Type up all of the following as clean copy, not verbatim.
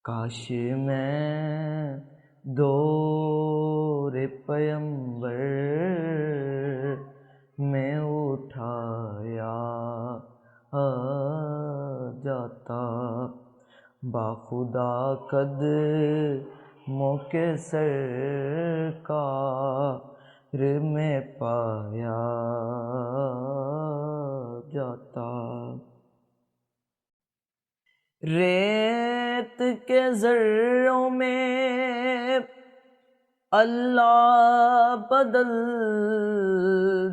کاش میں دور پیمبر میں اٹھایا جاتا، باخدا قدموں کے سرکار میں پایا جاتا۔ ریت کے ذروں میں اللہ بدل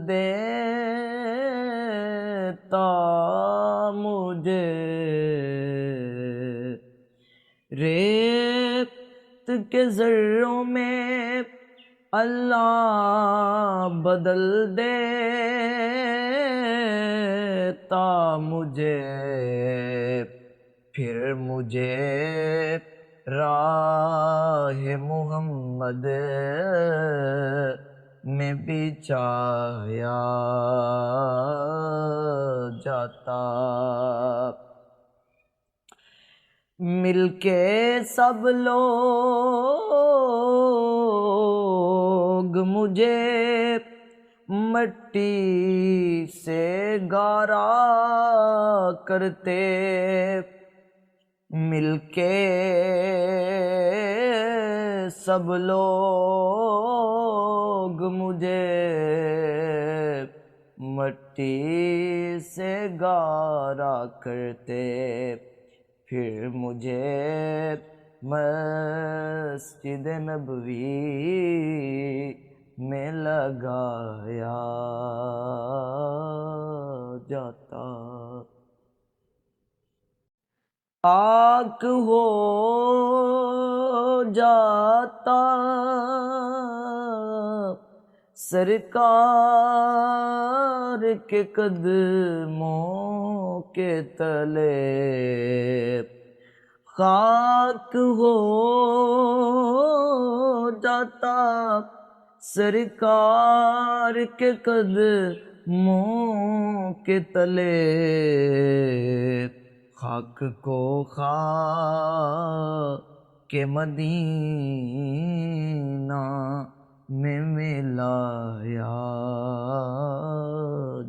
دیتا مجھے، ریت کے ذروں میں اللہ بدل دیتا مجھے، پھر مجھے راہ محمد میں بچھایا جاتا۔ مل کے سب لوگ مجھے مٹی سے گارا کرتے، مل کے سب لوگ مجھے مٹی سے گارا کرتے، پھر مجھے مسجد نبوی میں لگایا جاتا۔ خاک ہو جاتا سرکار کے قدموں کے تلے، خاک ہو جاتا سرکار کے قدموں کے تلے، خاک کو خاک مدینہ میں ملایا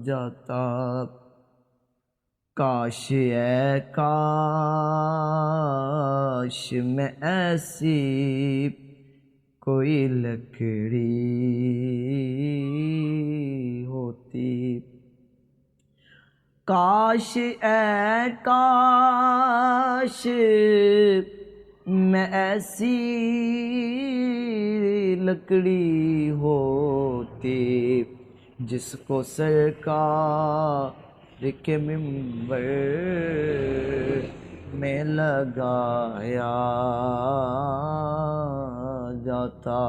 جاتا۔ کاش اے کاش میں ایسی کوئی لکڑی ہوتی، کاش اے کاش میں ایسی لکڑی ہوتی جس کو سرکار کے منبر میں لگایا جاتا۔